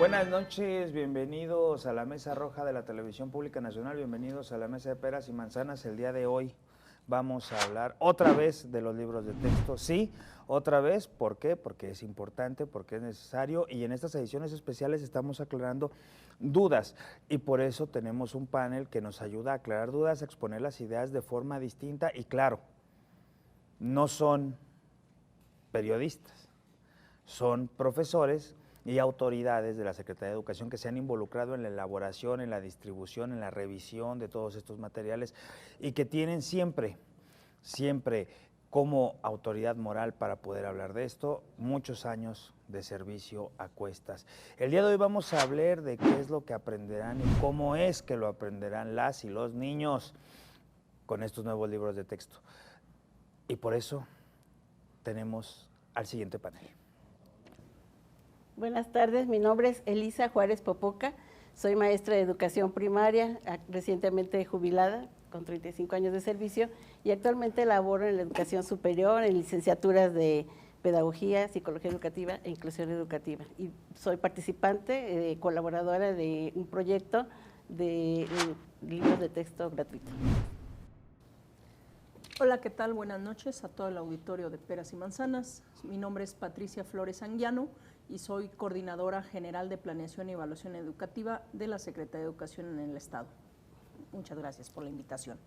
Buenas noches, bienvenidos a la Mesa Roja de la Televisión Pública Nacional, bienvenidos a la Mesa de Peras y Manzanas. El día de hoy vamos a hablar otra vez de los libros de texto. Sí, otra vez, ¿por qué? Porque es importante, porque es necesario y en estas ediciones especiales estamos aclarando dudas y por eso tenemos un panel que nos ayuda a aclarar dudas, a exponer las ideas de forma distinta y claro, no son periodistas, son profesores y autoridades de la Secretaría de Educación que se han involucrado en la elaboración, en la distribución, en la revisión de todos estos materiales y que tienen siempre como autoridad moral para poder hablar de esto, muchos años de servicio a cuestas. El día de hoy vamos a hablar de qué es lo que aprenderán y cómo es que lo aprenderán las y los niños con estos nuevos libros de texto. Y por eso tenemos al siguiente panel. Buenas tardes, mi nombre es Elisa Juárez Popoca, soy maestra de educación primaria, recientemente jubilada, con 35 años de servicio, y actualmente laboro en la educación superior, en licenciaturas de pedagogía, psicología educativa e inclusión educativa. Y soy participante, colaboradora de un proyecto de libros de texto gratuito. Hola, ¿qué tal? Buenas noches a todo el auditorio de Peras y Manzanas. Mi nombre es Patricia Flores Anguiano y soy coordinadora general de Planeación y Evaluación Educativa de la Secretaría de Educación en el Estado. Muchas gracias por la invitación.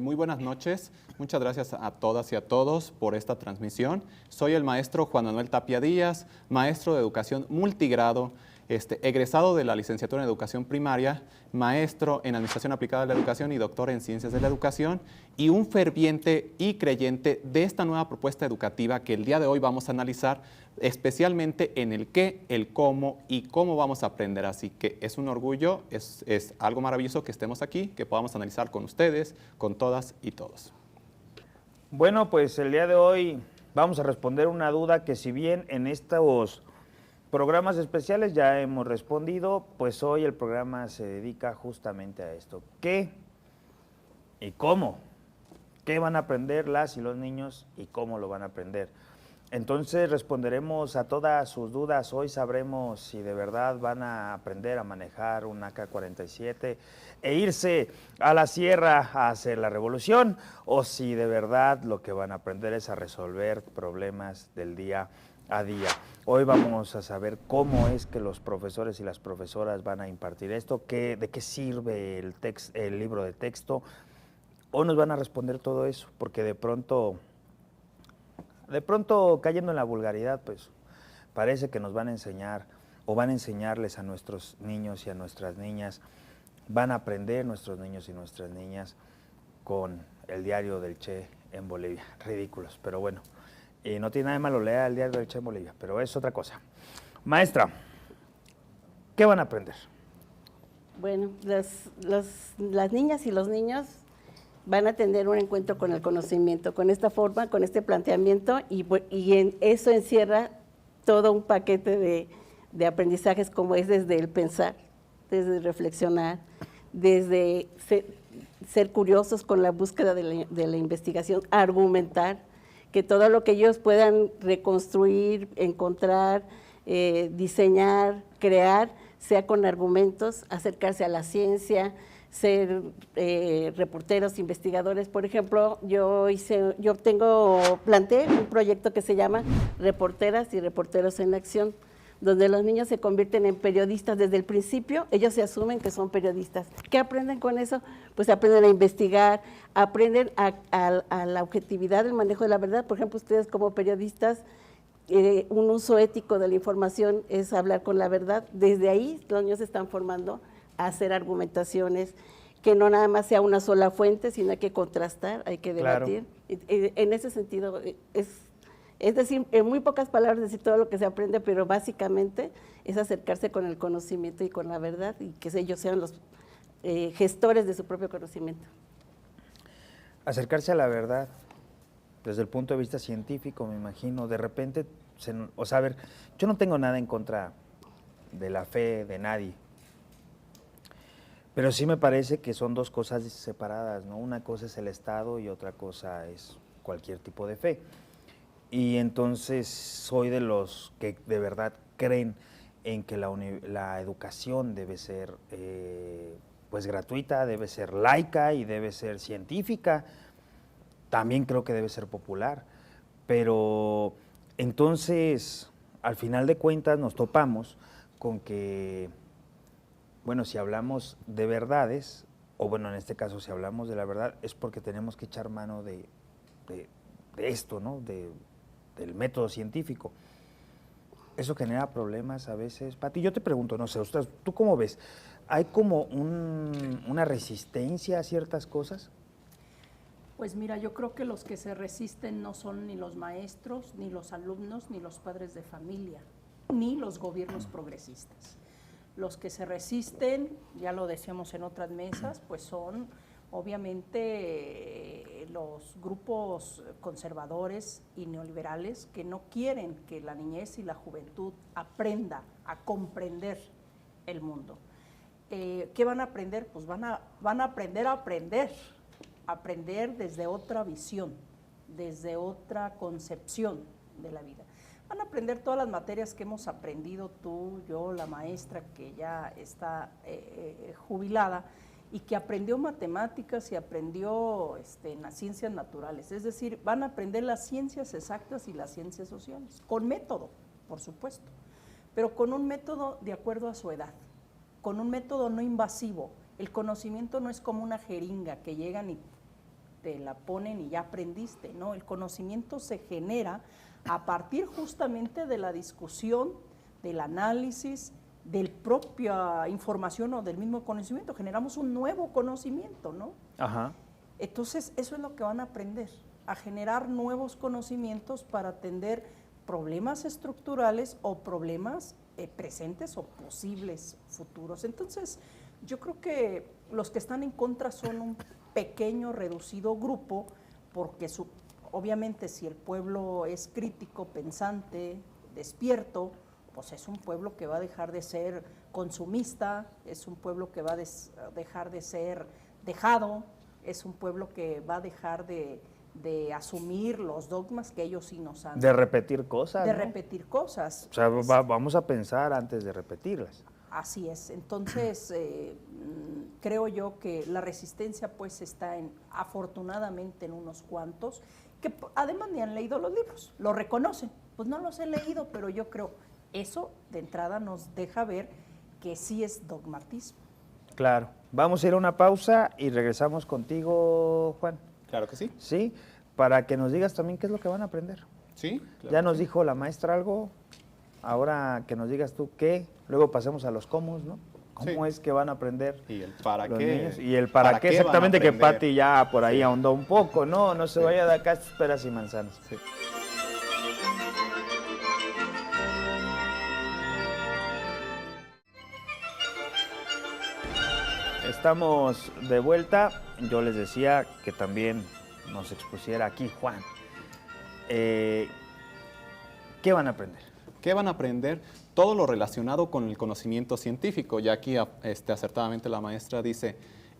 Muy buenas noches, muchas gracias a todas y a todos por esta transmisión. Soy el maestro Juan Manuel Tapia Díaz, maestro de educación multigrado, egresado de la licenciatura en educación primaria, maestro en administración aplicada de la educación y doctor en ciencias de la educación, y un ferviente y creyente de esta nueva propuesta educativa que el día de hoy vamos a analizar, especialmente en el qué, el cómo y cómo vamos a aprender. Así que es un orgullo, es algo maravilloso que estemos aquí, que podamos analizar con ustedes, con todas y todos. Bueno, pues el día de hoy vamos a responder una duda que si bien en estos programas especiales ya hemos respondido, pues hoy el programa se dedica justamente a esto. ¿Qué y cómo? ¿Qué van a aprender las y los niños y cómo lo van a aprender? Entonces responderemos a todas sus dudas. Hoy sabremos si de verdad van a aprender a manejar un AK-47 e irse a la sierra a hacer la revolución, o si de verdad lo que van a aprender es a resolver problemas del día a día. Hoy vamos a saber cómo es que los profesores y las profesoras van a impartir esto, de qué sirve el libro de texto. Hoy nos van a responder todo eso, porque de pronto cayendo en la vulgaridad, pues parece que nos van a enseñar o van a enseñarles a nuestros niños y a nuestras niñas, van a aprender nuestros niños y nuestras niñas con el diario del Che en Bolivia. Ridículos, pero bueno. Y no tiene nada de malo leer el diario del Che en Bolivia, pero es otra cosa. Maestra, ¿qué van a aprender? Bueno, las niñas y los niños van a tener un encuentro con el conocimiento, con esta forma, con este planteamiento, y eso encierra todo un paquete de aprendizajes, como es desde el pensar, desde reflexionar, desde ser curiosos con la búsqueda de la investigación, argumentar, que todo lo que ellos puedan reconstruir, encontrar, diseñar, crear, sea con argumentos, acercarse a la ciencia, ser reporteros, investigadores. Por ejemplo, planteé un proyecto que se llama Reporteras y Reporteros en Acción, donde los niños se convierten en periodistas desde el principio. Ellos se asumen que son periodistas. ¿Qué aprenden con eso? Pues aprenden a investigar, aprenden a la objetividad, el manejo de la verdad. Por ejemplo, ustedes como periodistas, un uso ético de la información es hablar con la verdad. Desde ahí los niños se están formando a hacer argumentaciones, que no nada más sea una sola fuente, sino hay que contrastar, hay que debatir. Claro. En ese sentido, es decir, en muy pocas palabras decir todo lo que se aprende, pero básicamente es acercarse con el conocimiento y con la verdad, y que ellos sean los gestores de su propio conocimiento. Acercarse a la verdad desde el punto de vista científico, me imagino. De repente, a ver, yo no tengo nada en contra de la fe de nadie, pero sí me parece que son dos cosas separadas, ¿no? Una cosa es el Estado y otra cosa es cualquier tipo de fe. Y entonces soy de los que de verdad creen en que la educación debe ser pues gratuita, debe ser laica y debe ser científica. También creo que debe ser popular. Pero entonces, al final de cuentas, nos topamos con que, bueno, si hablamos de verdades, o bueno, en este caso, si hablamos de la verdad, es porque tenemos que echar mano de esto, ¿no? Del método científico. Eso genera problemas a veces. Pati, yo te pregunto, no sé, ¿tú cómo ves? ¿Hay como una resistencia a ciertas cosas? Pues mira, yo creo que los que se resisten no son ni los maestros, ni los alumnos, ni los padres de familia, ni los gobiernos progresistas. Los que se resisten, ya lo decíamos en otras mesas, pues son obviamente los grupos conservadores y neoliberales que no quieren que la niñez y la juventud aprenda a comprender el mundo. ¿Qué van a aprender? Pues van a aprender a aprender desde otra visión, desde otra concepción de la vida. Van a aprender todas las materias que hemos aprendido tú, yo, la maestra que ya está jubilada y que aprendió matemáticas y aprendió en las ciencias naturales. Es decir, van a aprender las ciencias exactas y las ciencias sociales, con método, por supuesto, pero con un método de acuerdo a su edad, con un método no invasivo. El conocimiento no es como una jeringa que llegan y te la ponen y ya aprendiste, ¿no? El conocimiento se genera a partir justamente de la discusión, del análisis, de la propia información o del mismo conocimiento. Generamos un nuevo conocimiento, ¿no? Ajá. Entonces, eso es lo que van a aprender, a generar nuevos conocimientos para atender problemas estructurales o problemas presentes o posibles futuros. Entonces, yo creo que los que están en contra son un pequeño, reducido grupo, porque obviamente si el pueblo es crítico, pensante, despierto, pues es un pueblo que va a dejar de ser consumista, es un pueblo que va a dejar de ser dejado, es un pueblo que va a dejar de asumir los dogmas que ellos sí nos han... De repetir cosas, De ¿no? repetir cosas. O sea, vamos a pensar antes de repetirlas. Así es. Entonces, creo yo que la resistencia pues está afortunadamente en unos cuantos que además ni han leído los libros, lo reconocen. Pues no los he leído, pero yo creo eso de entrada nos deja ver que sí es dogmatismo. Claro. Vamos a ir a una pausa y regresamos contigo, Juan. Claro que sí. Sí, para que nos digas también qué es lo que van a aprender. Sí. Claro Ya que nos sí. dijo la maestra algo, ahora que nos digas tú qué, luego pasemos a los cómo, ¿no? ¿Cómo Sí. es que van a aprender Y el para los qué. niños? Y el para qué van a exactamente, que aprender. Pati ya por ahí ahondó un poco, no se Sí. vaya de acá a peras y manzanas. Sí. Estamos de vuelta. Yo les decía que también nos expusiera aquí Juan. ¿Qué van a aprender? ¿Qué van a aprender? Todo lo relacionado con el conocimiento científico. Ya aquí acertadamente la maestra dice,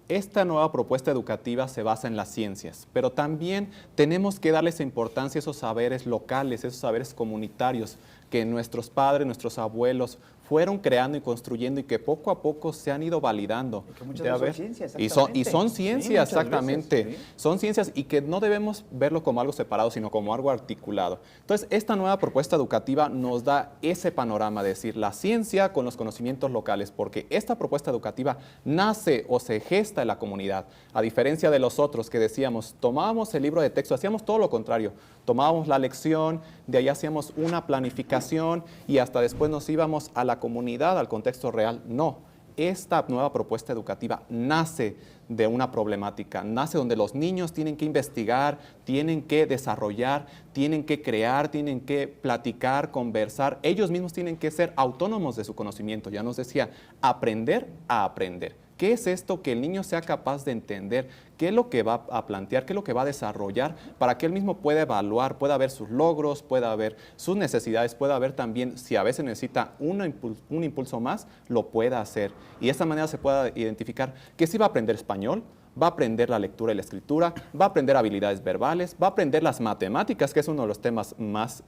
esta nueva propuesta educativa se basa en las ciencias, pero también tenemos que darles importancia a esos saberes locales, esos saberes comunitarios que nuestros padres, nuestros abuelos fueron creando y construyendo y que poco a poco se han ido validando. Y que muchas Ya veces son ves. ciencias, Y son exactamente. ciencias, Sí, muchas exactamente. veces, sí. Son ciencias y que no debemos verlo como algo separado, sino como algo articulado. Entonces, esta nueva propuesta educativa nos da ese panorama, de decir, la ciencia con los conocimientos locales, porque esta propuesta educativa nace o se gesta en la comunidad, a diferencia de los otros que decíamos, tomábamos el libro de texto, hacíamos todo lo contrario, tomábamos la lección, de ahí hacíamos una planificación y hasta después nos íbamos a la comunidad, al contexto real. No, esta nueva propuesta educativa nace de una problemática, nace donde los niños tienen que investigar, tienen que desarrollar, tienen que crear, tienen que platicar, conversar, ellos mismos tienen que ser autónomos de su conocimiento. Ya nos decía, aprender a aprender. ¿Qué es esto? Que el niño sea capaz de entender qué es lo que va a plantear, qué es lo que va a desarrollar, para que él mismo pueda evaluar, pueda ver sus logros, pueda ver sus necesidades, pueda ver también si a veces necesita un impulso más, lo pueda hacer. Y de esta manera se pueda identificar que si va a aprender español, va a aprender la lectura y la escritura, va a aprender habilidades verbales, va a aprender las matemáticas, que es uno de los temas más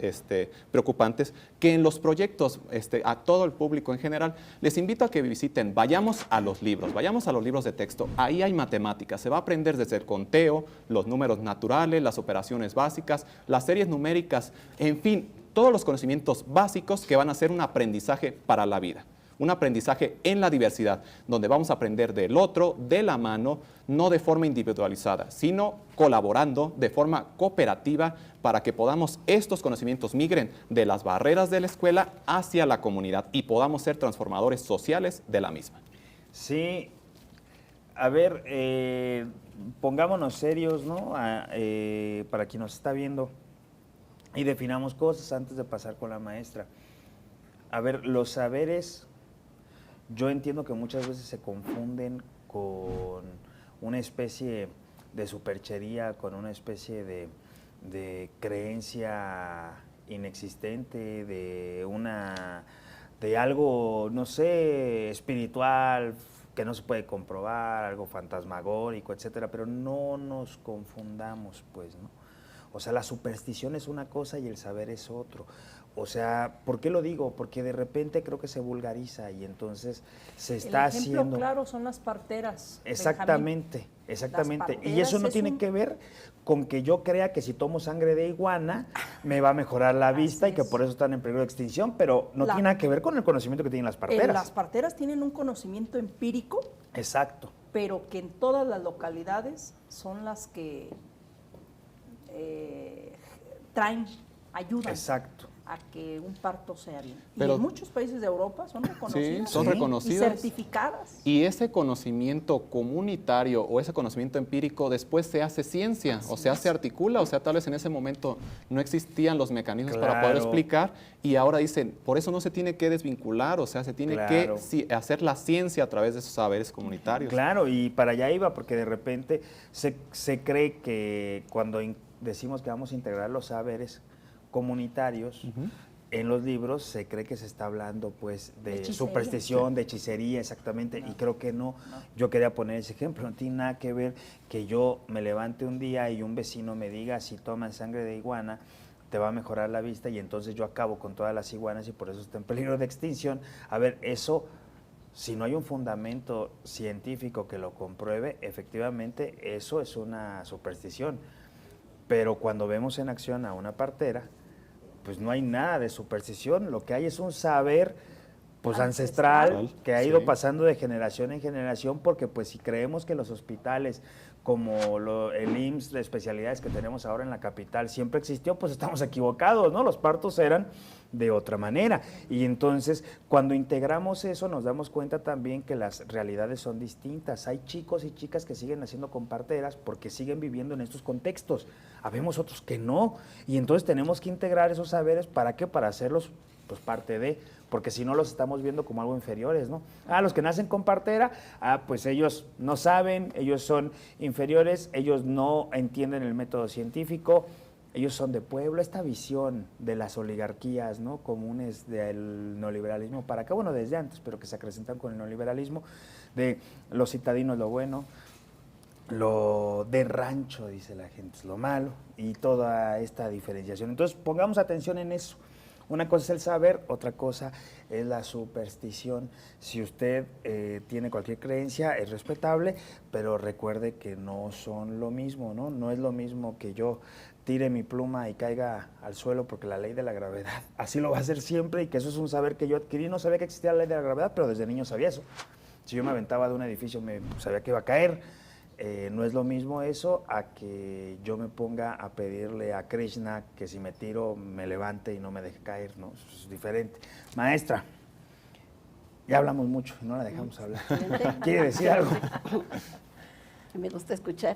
preocupantes, que en los proyectos, a todo el público en general, les invito a que visiten, vayamos a los libros de texto, ahí hay matemáticas, se va a aprender desde el conteo, los números naturales, las operaciones básicas, las series numéricas, en fin, todos los conocimientos básicos que van a ser un aprendizaje para la vida. Un aprendizaje en la diversidad, donde vamos a aprender del otro, de la mano, no de forma individualizada, sino colaborando de forma cooperativa para que podamos estos conocimientos migren de las barreras de la escuela hacia la comunidad y podamos ser transformadores sociales de la misma. Sí, a ver, pongámonos serios, ¿no? Para quien nos está viendo y definamos cosas antes de pasar con la maestra. A ver, los saberes, yo entiendo que muchas veces se confunden con una especie de superchería, con una especie de creencia inexistente, de algo, no sé, espiritual, que no se puede comprobar, algo fantasmagórico, etcétera, pero no nos confundamos, pues, ¿no? O sea, la superstición es una cosa y el saber es otro. O sea, ¿por qué lo digo? Porque de repente creo que se vulgariza y entonces se está haciendo... El ejemplo claro son las parteras. Exactamente, Benjamín. exactamente. Y eso no tiene que ver con que yo crea que si tomo sangre de iguana me va a mejorar la vista y que por eso están en peligro de extinción, pero no tiene nada que ver con el conocimiento que tienen las parteras. Las parteras tienen un conocimiento empírico. Exacto. Pero que en todas las localidades son las que ayudan. Exacto. A que un parto sea bien. Pero, y en muchos países de Europa son reconocidas. Sí, son reconocidas. Y certificadas. Y ese conocimiento comunitario o ese conocimiento empírico después se hace ciencia, o sea, se articula, o sea, tal vez en ese momento no existían los mecanismos para poder explicar y ahora dicen, por eso no se tiene que desvincular, o sea, se tiene que hacer la ciencia a través de esos saberes comunitarios. Claro, y para allá iba, porque de repente se cree que cuando decimos que vamos a integrar los saberes comunitarios, en los libros se cree que se está hablando pues de superstición, de hechicería, exactamente, y creo que no. Yo quería poner ese ejemplo, no tiene nada que ver que yo me levante un día y un vecino me diga si tomas sangre de iguana te va a mejorar la vista y entonces yo acabo con todas las iguanas y por eso está en peligro de extinción. A ver, eso, si no hay un fundamento científico que lo compruebe, efectivamente eso es una superstición. Pero cuando vemos en acción a una partera, pues no hay nada de superstición, lo que hay es un saber pues ancestral que ha ido pasando de generación en generación, porque pues si creemos que los hospitales como el IMSS de especialidades que tenemos ahora en la capital siempre existió, pues estamos equivocados, ¿no? Los partos eran de otra manera. Y entonces, cuando integramos eso, nos damos cuenta también que las realidades son distintas. Hay chicos y chicas que siguen naciendo con parteras porque siguen viviendo en estos contextos. Habemos otros que no. Y entonces tenemos que integrar esos saberes, ¿para qué? Para hacerlos pues parte de, porque si no los estamos viendo como algo inferiores, ¿no? Los que nacen con partera, pues ellos no saben, ellos son inferiores, ellos no entienden el método científico, ellos son de pueblo. Esta visión de las oligarquías, ¿no?, comunes del neoliberalismo para acá, bueno, desde antes, pero que se acrecentan con el neoliberalismo, de los citadinos lo bueno, lo de rancho, dice la gente, es lo malo, y toda esta diferenciación. Entonces, pongamos atención en eso. Una cosa es el saber, otra cosa es la superstición. Si usted tiene cualquier creencia, es respetable, pero recuerde que no son lo mismo, ¿no? No es lo mismo que yo tire mi pluma y caiga al suelo porque la ley de la gravedad así lo va a hacer siempre, y que eso es un saber que yo adquirí. No sabía que existía la ley de la gravedad, pero desde niño sabía eso. Si yo me aventaba de un edificio, sabía que iba a caer. No es lo mismo eso a que yo me ponga a pedirle a Krishna que si me tiro me levante y no me deje caer, ¿no? Eso es diferente. Maestra, ya hablamos mucho, no la dejamos hablar. ¿Quiere decir algo? Me gusta escuchar.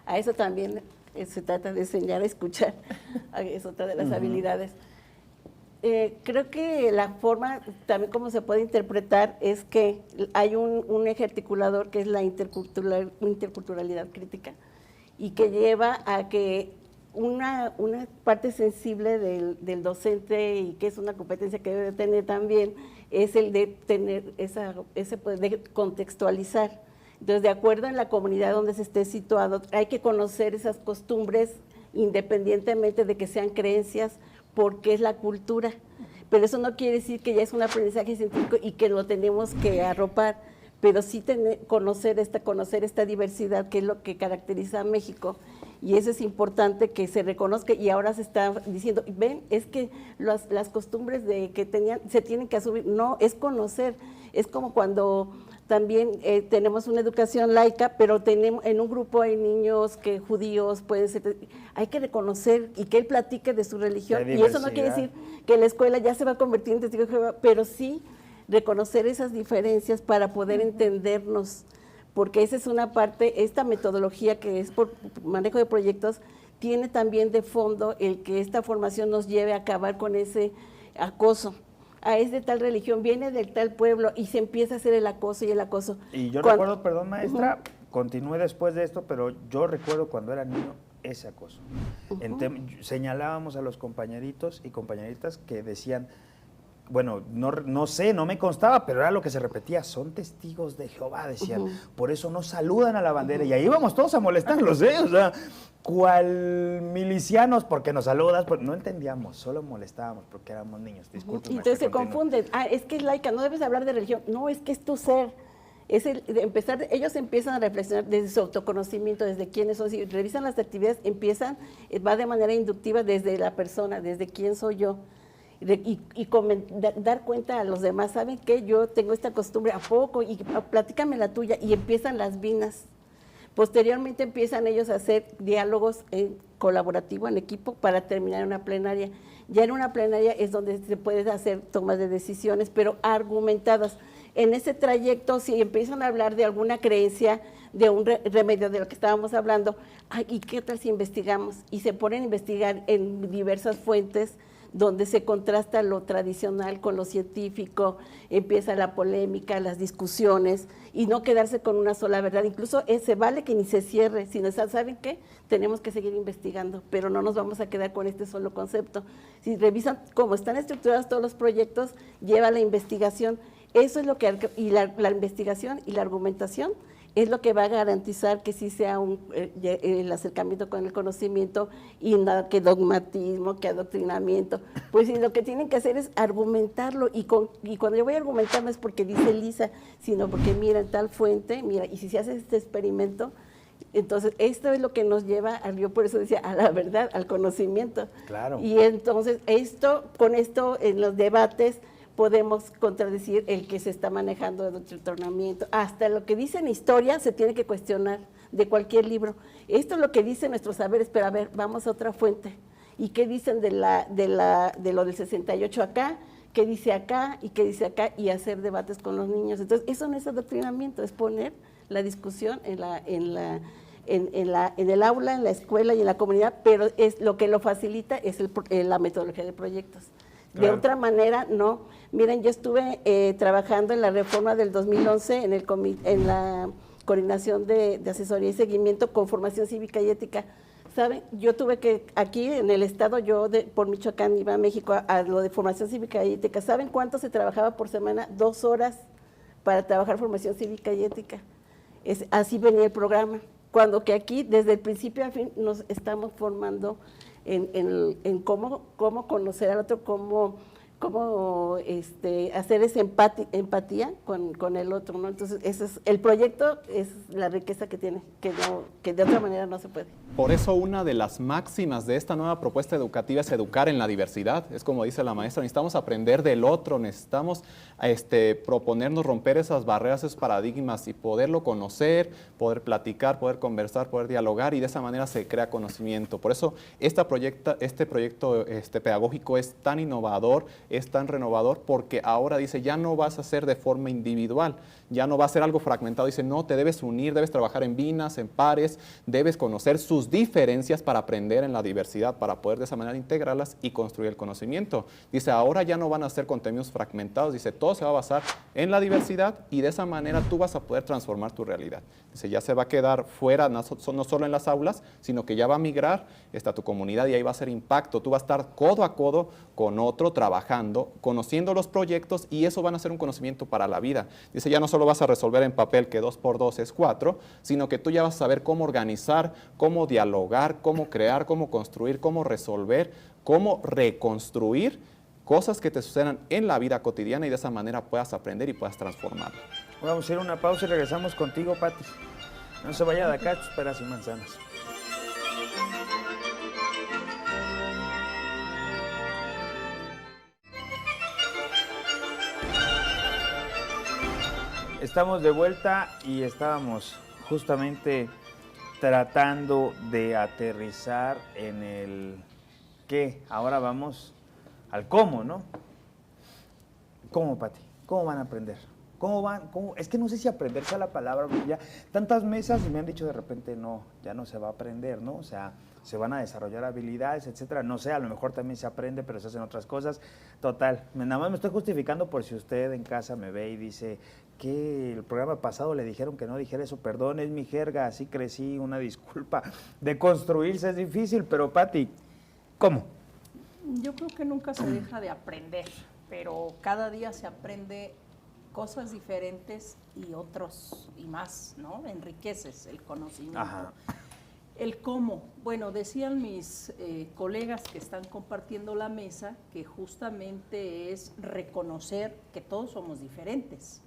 A eso también se trata de enseñar a escuchar. Es otra de las habilidades. Creo que la forma también como se puede interpretar es que hay un eje articulador que es la interculturalidad crítica, y que lleva a que una parte sensible del docente, y que es una competencia que debe tener también, es el de tener ese poder de contextualizar Entonces, de acuerdo en la comunidad donde se esté situado, hay que conocer esas costumbres independientemente de que sean creencias, porque es la cultura. Pero eso no quiere decir que ya es un aprendizaje científico y que lo tenemos que arropar, pero sí conocer esta diversidad, que es lo que caracteriza a México, y eso es importante que se reconozca. Y ahora se está diciendo, ven, es que las costumbres de que tenían se tienen que asumir. No, es conocer. Es como cuando también tenemos una educación laica, pero tenemos en un grupo hay niños que judíos pueden ser, hay que reconocer y que él platique de su religión, y eso no quiere decir que la escuela ya se va a convertir en testigo de Jehová, pero sí reconocer esas diferencias para poder entendernos, porque esa es una parte. Esta metodología que es por manejo de proyectos tiene también de fondo el que esta formación nos lleve a acabar con ese acoso. Es de tal religión, viene del tal pueblo, y se empieza a hacer el acoso y el acoso. Y yo recuerdo, perdón maestra, continúe después de esto, pero yo recuerdo cuando era niño ese acoso. Señalábamos a los compañeritos y compañeritas que decían, bueno, no sé, no me constaba, pero era lo que se repetía, son testigos de Jehová, decían, por eso no saludan a la bandera, y ahí íbamos todos a molestarlos, o sea, cual milicianos, porque nos saludas, pues no entendíamos, solo molestábamos porque éramos niños, disculpen. Y entonces se confunden, es que es laica, no debes hablar de religión, no, es que es tu ser. Es ellos empiezan a reflexionar desde su autoconocimiento, desde quiénes son. Si revisan las actividades, va de manera inductiva desde la persona, desde quién soy yo. Y dar cuenta a los demás, ¿saben qué? Yo tengo esta costumbre, ¿a poco? Y platícame la tuya, y empiezan las vinas. Posteriormente empiezan ellos a hacer diálogos colaborativo en equipo para terminar una plenaria. Ya en una plenaria es donde se puede hacer tomas de decisiones, pero argumentadas. En ese trayecto, si empiezan a hablar de alguna creencia, de un remedio de lo que estábamos hablando, ¿y qué tal si investigamos? Y se ponen a investigar en diversas fuentes, donde se contrasta lo tradicional con lo científico, empieza la polémica, las discusiones, y no quedarse con una sola verdad. Incluso se vale que ni se cierre, sino, ¿saben qué? Tenemos que seguir investigando, pero no nos vamos a quedar con este solo concepto. Si revisan cómo están estructurados todos los proyectos, lleva la investigación. Eso es lo que, y la investigación y la argumentación es lo que va a garantizar que sí sea el acercamiento con el conocimiento, y nada que dogmatismo, que adoctrinamiento. Pues sí, lo que tienen que hacer es argumentarlo, y cuando yo voy a argumentar no es porque dice Lisa, sino porque mira en tal fuente, mira, y si se hace este experimento, entonces esto es lo que nos lleva, yo por eso decía, a la verdad, al conocimiento. Claro. Y entonces con esto en los debates podemos contradecir el que se está manejando de adoctrinamiento. Hasta lo que dice en historia se tiene que cuestionar de cualquier libro. Esto es lo que dicen nuestros saberes, pero a ver, vamos a otra fuente. ¿Y qué dicen de lo del 68 acá? ¿Qué dice acá? ¿Y qué dice acá? Y hacer debates con los niños. Entonces, eso no es adoctrinamiento, es poner la discusión en el aula, en la escuela y en la comunidad, pero es lo que lo facilita es la metodología de proyectos. De Claro. otra manera, no. Miren, yo estuve trabajando en la reforma del 2011 en la coordinación de asesoría y seguimiento con formación cívica y ética. ¿Saben? Yo tuve que, aquí en el estado, por Michoacán iba a México a lo de formación cívica y ética. ¿Saben cuánto se trabajaba por semana? 2 horas para trabajar formación cívica y ética. Así venía el programa. Cuando que aquí, desde el principio al fin, nos estamos formando en cómo conocer al otro, cómo hacer esa empatía con el otro, ¿no? Entonces, el proyecto es la riqueza que tiene, que de otra manera no se puede. Por eso una de las máximas de esta nueva propuesta educativa es educar en la diversidad. Es como dice la maestra, necesitamos aprender del otro, necesitamos proponernos romper esas barreras, esos paradigmas y poderlo conocer, poder platicar, poder conversar, poder dialogar, y de esa manera se crea conocimiento. Por eso este proyecto pedagógico es tan innovador, es tan renovador, porque ahora dice, ya no vas a hacer de forma individual, ya no va a ser algo fragmentado, dice, no, te debes unir, debes trabajar en binas, en pares, debes conocer sus diferencias para aprender en la diversidad, para poder de esa manera integrarlas y construir el conocimiento. Dice, ahora ya no van a ser contenidos fragmentados, dice, todo se va a basar en la diversidad, y de esa manera tú vas a poder transformar tu realidad. Dice, ya se va a quedar fuera, no solo en las aulas, sino que ya va a migrar a tu comunidad, y ahí va a ser impacto, tú vas a estar codo a codo con otro trabajando trabajando, conociendo los proyectos, y eso van a ser un conocimiento para la vida. Dice, ya no solo vas a resolver en papel que 2 por 2 es 4, sino que tú ya vas a saber cómo organizar, cómo dialogar, cómo crear, cómo construir, cómo resolver, cómo reconstruir cosas que te sucedan en la vida cotidiana, y de esa manera puedas aprender y puedas transformarlo. Vamos a ir a una pausa y regresamos contigo, Pati. No se vaya de acá, tus peras y manzanas. Estamos de vuelta y estábamos justamente tratando de aterrizar en el qué. Ahora vamos al cómo, ¿no? ¿Cómo, Pati? ¿Cómo van a aprender? ¿Cómo van? ¿Cómo? Es que no sé si aprender sea la palabra, porque ya tantas mesas y me han dicho de repente, no, ya no se va a aprender, ¿no? O sea, se van a desarrollar habilidades, etcétera. No sé, a lo mejor también se aprende, pero se hacen otras cosas. Total, nada más me estoy justificando por si usted en casa me ve y dice que el programa pasado le dijeron que no dijera eso. Perdón, es mi jerga, así crecí, una disculpa. De construirse es difícil, pero Pati, ¿cómo? Yo creo que nunca se deja de aprender, pero cada día se aprende cosas diferentes y otros y más, ¿no? Enriqueces el conocimiento. Ajá. El cómo. Bueno, decían mis colegas que están compartiendo la mesa que justamente es reconocer que todos somos diferentes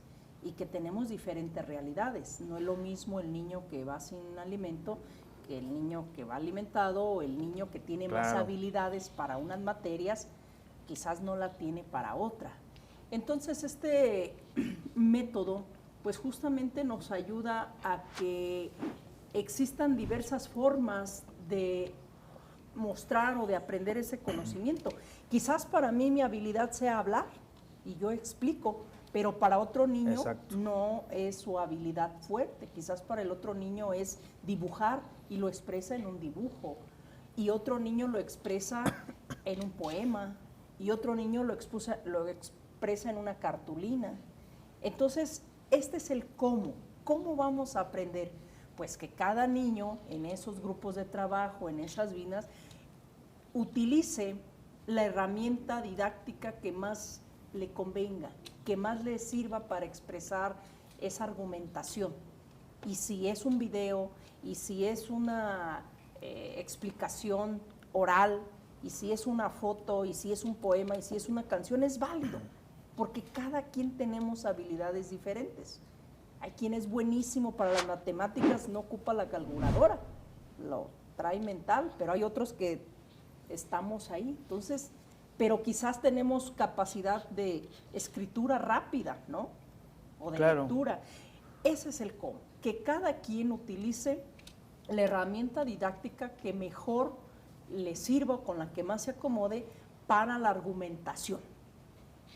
y que tenemos diferentes realidades. No es lo mismo el niño que va sin alimento que el niño que va alimentado, o el niño que tiene más habilidades para unas materias, quizás no la tiene para otra. Entonces, este método, pues justamente nos ayuda a que existan diversas formas de mostrar o de aprender ese conocimiento. Quizás para mí mi habilidad sea hablar y yo explico, pero para otro niño Exacto. no es su habilidad fuerte. Quizás para el otro niño es dibujar y lo expresa en un dibujo, y otro niño lo expresa en un poema, y otro niño lo expresa en una cartulina. Entonces, este es el cómo. ¿Cómo vamos a aprender? Pues que cada niño en esos grupos de trabajo, en esas vidas, utilice la herramienta didáctica que más le convenga, que más le sirva para expresar esa argumentación. Y si es un video, y si es una explicación oral, y si es una foto, y si es un poema, y si es una canción, es válido, porque cada quien tenemos habilidades diferentes. Hay quien es buenísimo para las matemáticas, no ocupa la calculadora, lo trae mental, pero hay otros que estamos ahí. Entonces, pero quizás tenemos capacidad de escritura rápida, ¿no? O de lectura. Ese es el cómo, que cada quien utilice la herramienta didáctica que mejor le sirva, con la que más se acomode para la argumentación.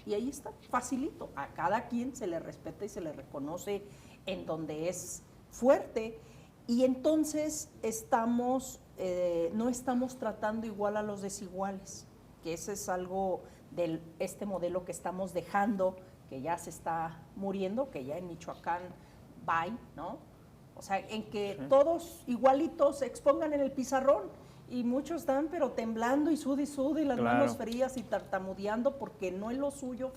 Y ahí está, facilito. A cada quien se le respeta y se le reconoce en donde es fuerte. Y entonces no estamos tratando igual a los desiguales, que ese es algo de este modelo que estamos dejando, que ya se está muriendo, que ya en Michoacán va, ¿no? O sea, en que todos igualitos se expongan en el pizarrón, y muchos están pero temblando y sud y las manos frías y tartamudeando, porque no es lo suyo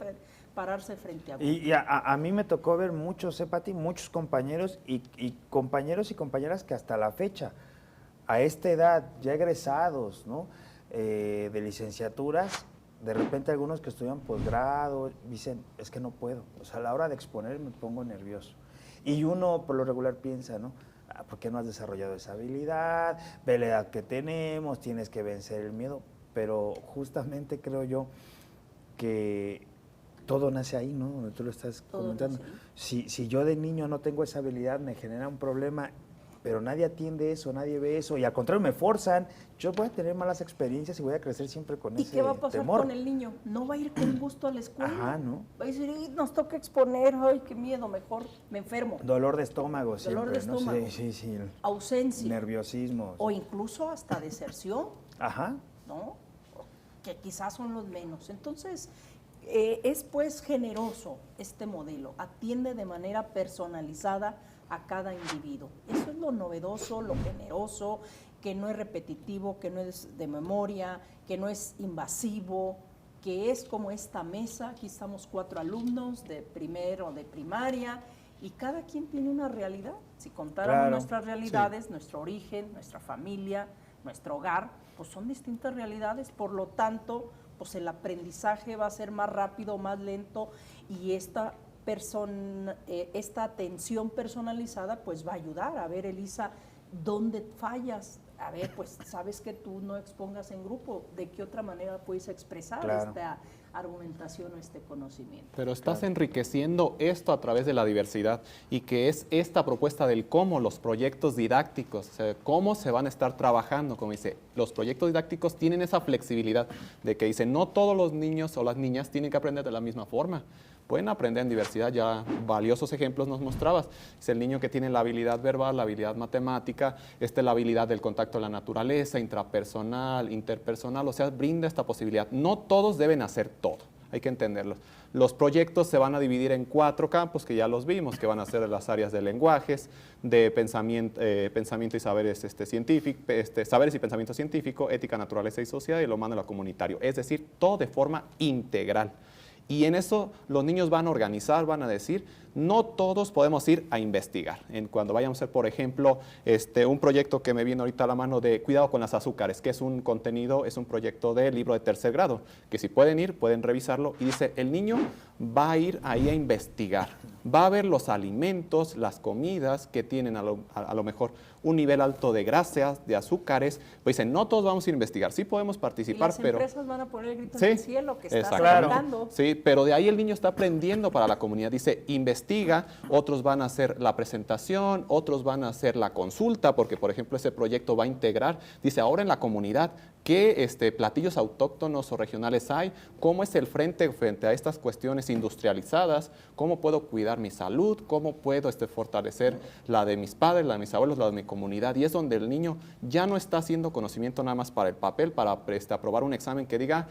pararse frente a uno. Y a mí me tocó ver muchos, Pati, muchos compañeros y compañeros y compañeras que hasta la fecha, a esta edad, ya egresados, ¿no? De licenciaturas, de repente algunos que estudian posgrado dicen, es que no puedo, o sea, a la hora de exponer me pongo nervioso. Y uno por lo regular piensa, ¿no? ¿Por qué no has desarrollado esa habilidad? Ve la edad que tenemos, tienes que vencer el miedo. Pero justamente creo yo que todo nace ahí, ¿no? Donde tú lo estás comentando. Si yo de niño no tengo esa habilidad, me genera un problema, pero nadie atiende eso, nadie ve eso, y al contrario me forzan, yo voy a tener malas experiencias y voy a crecer siempre con ese temor. ¿Y qué va a pasar con el niño? No va a ir con gusto a la escuela. Ajá, ¿no? Va a decir, nos toca exponer, ay, qué miedo, mejor me enfermo. Dolor de estómago siempre, Dolor de estómago. ¿no? Sí. Ausencia. Nerviosismo. O incluso hasta deserción. Ajá. ¿No? Que quizás son los menos. Entonces, es pues generoso este modelo, atiende de manera personalizada a cada individuo. Eso es lo novedoso, lo generoso, que no es repetitivo, que no es de memoria, que no es invasivo, que es como esta mesa. Aquí estamos 4 alumnos de primero de primaria y cada quien tiene una realidad. Si contáramos nuestras realidades, nuestro origen, nuestra familia, nuestro hogar, pues son distintas realidades, por lo tanto, pues el aprendizaje va a ser más rápido, más lento, y esta atención personalizada pues va a ayudar. A ver, Elisa, ¿dónde fallas? A ver, pues sabes que tú no expongas en grupo, ¿de qué otra manera puedes expresar esta argumentación o este conocimiento? Pero estás enriqueciendo esto a través de la diversidad, y que es esta propuesta del cómo los proyectos didácticos, o sea, cómo se van a estar trabajando. Como dice, los proyectos didácticos tienen esa flexibilidad de que dice, no todos los niños o las niñas tienen que aprender de la misma forma. Pueden aprender en diversidad, ya valiosos ejemplos nos mostrabas. Es el niño que tiene la habilidad verbal, la habilidad matemática, la habilidad del contacto con la naturaleza, intrapersonal, interpersonal, o sea, brinda esta posibilidad. No todos deben hacer todo, hay que entenderlo. Los proyectos se van a dividir en 4 campos, que ya los vimos, que van a ser las áreas de lenguajes, de pensamiento y saberes científicos, saberes y pensamiento científico, ética, naturaleza y sociedad, y lo humano y lo comunitario. Es decir, todo de forma integral. Y en eso los niños van a organizar, van a decir, no todos podemos ir a investigar. Cuando vayamos a hacer, por ejemplo, un proyecto que me viene ahorita a la mano de cuidado con las azúcares, que es un contenido, es un proyecto de libro de 3er grado, que si pueden ir, pueden revisarlo, y dice, el niño va a ir ahí a investigar, va a ver los alimentos, las comidas que tienen a lo mejor un nivel alto de grasas, de azúcares. Pues dicen, no todos vamos a ir a investigar, sí podemos participar, pero... las empresas van a poner el grito sí, en el cielo, que está afectando. Sí, pero de ahí el niño está aprendiendo para la comunidad. Dice, investiga, otros van a hacer la presentación, otros van a hacer la consulta, porque por ejemplo ese proyecto va a integrar, dice, ahora en la comunidad, ¿qué platillos autóctonos o regionales hay? ¿Cómo es el frente a estas cuestiones industrializadas? ¿Cómo puedo cuidar mi salud? ¿Cómo puedo fortalecer la de mis padres, la de mis abuelos, la de mi comunidad? Y es donde el niño ya no está haciendo conocimiento nada más para el papel, para aprobar un examen que diga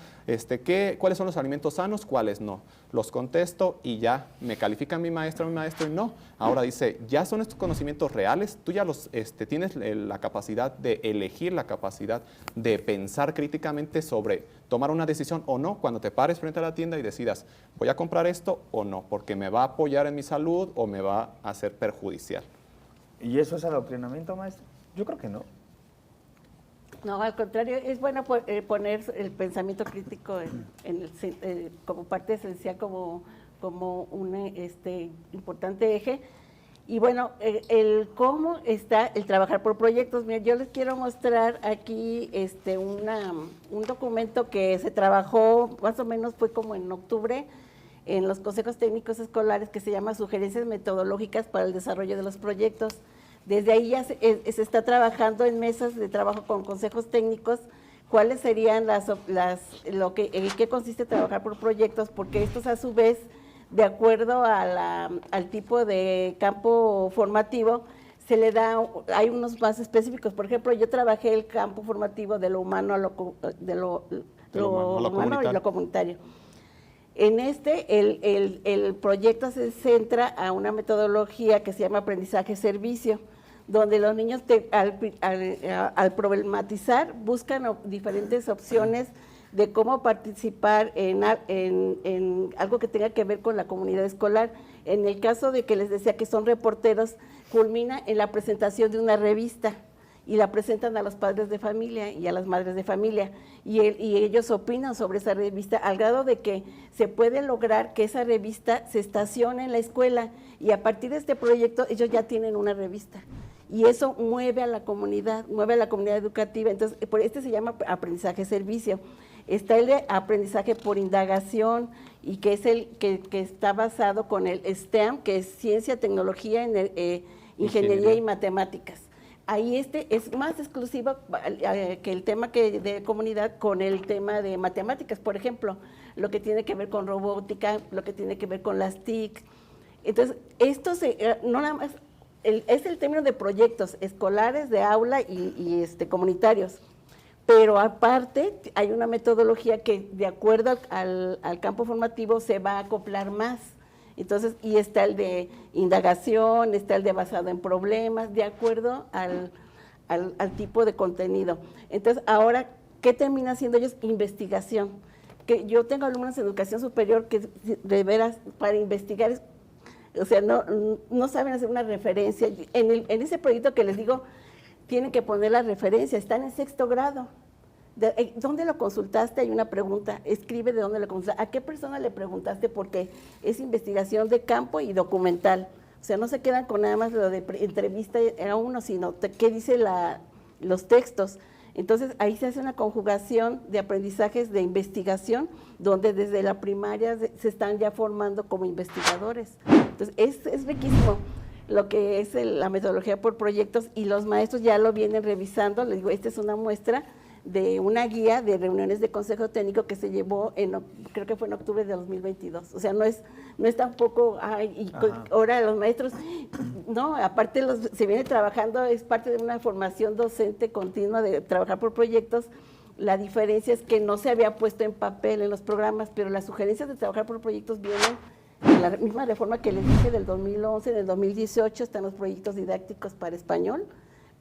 cuáles son los alimentos sanos, cuáles no. Los contesto y ya me califica mi maestro, y no. Ahora dice, ya son estos conocimientos reales, tú ya los tienes la capacidad de elegir, la capacidad de pensar críticamente sobre tomar una decisión o no cuando te pares frente a la tienda y decidas, voy a comprar esto o no, porque me va a apoyar en mi salud o me va a hacer perjudicial. ¿Y eso es adoctrinamiento, maestro? Yo creo que no. No, al contrario, es bueno poner el pensamiento crítico como parte esencial, como un importante eje. Y bueno, el cómo está el trabajar por proyectos. Mira, yo les quiero mostrar aquí un documento que se trabajó, más o menos fue como en octubre, en los consejos técnicos escolares, que se llama Sugerencias Metodológicas para el Desarrollo de los Proyectos. Desde ahí ya se está trabajando en mesas de trabajo con consejos técnicos, cuáles serían en qué consiste trabajar por proyectos, porque estos a su vez, de acuerdo al tipo de campo formativo, hay unos más específicos. Por ejemplo, yo trabajé el campo formativo de lo humano a lo comunitario. En el proyecto se centra a una metodología que se llama aprendizaje-servicio, donde los niños al problematizar buscan diferentes opciones de cómo participar en algo que tenga que ver con la comunidad escolar. En el caso de que les decía que son reporteros, culmina en la presentación de una revista y la presentan a los padres de familia y a las madres de familia, y ellos opinan sobre esa revista, al grado de que se puede lograr que esa revista se estacione en la escuela, y a partir de este proyecto ellos ya tienen una revista. Y eso mueve a la comunidad educativa. Entonces, se llama aprendizaje-servicio. Está el de aprendizaje por indagación, y que es el que está basado con el STEM, que es ciencia, tecnología, ingeniería y matemáticas. Ahí es más exclusivo que el tema de comunidad con el tema de matemáticas, por ejemplo, lo que tiene que ver con robótica, lo que tiene que ver con las TIC. Entonces, esto no nada más es el término de proyectos escolares, de aula y comunitarios, pero aparte hay una metodología que, de acuerdo al campo formativo, se va a acoplar más. Entonces, y está el de indagación, está el de basado en problemas, de acuerdo al tipo de contenido. Entonces, ahora, ¿qué termina haciendo ellos? Investigación. que yo tengo alumnos en educación superior que de veras para investigar, o sea, no saben hacer una referencia. En ese proyecto que les digo, tienen que poner la referencia, están en 6º grado. ¿Dónde lo consultaste? Hay una pregunta, escribe de dónde lo consultaste, a qué persona le preguntaste, porque es investigación de campo y documental. O sea, no se quedan con nada más lo de entrevista a uno, sino qué dice los textos. Entonces, ahí se hace una conjugación de aprendizajes de investigación, donde desde la primaria se están ya formando como investigadores. Entonces, es riquísimo lo que es la metodología por proyectos, y los maestros ya lo vienen revisando. Les digo, esta es una muestra de una guía de reuniones de consejo técnico que se llevó creo que fue en octubre de 2022. O sea, no es tampoco, ahora los maestros, no, aparte se viene trabajando, es parte de una formación docente continua de trabajar por proyectos. La diferencia es que no se había puesto en papel en los programas, pero las sugerencias de trabajar por proyectos vienen en la misma reforma que les dije del 2011, en el 2018 están los proyectos didácticos para español,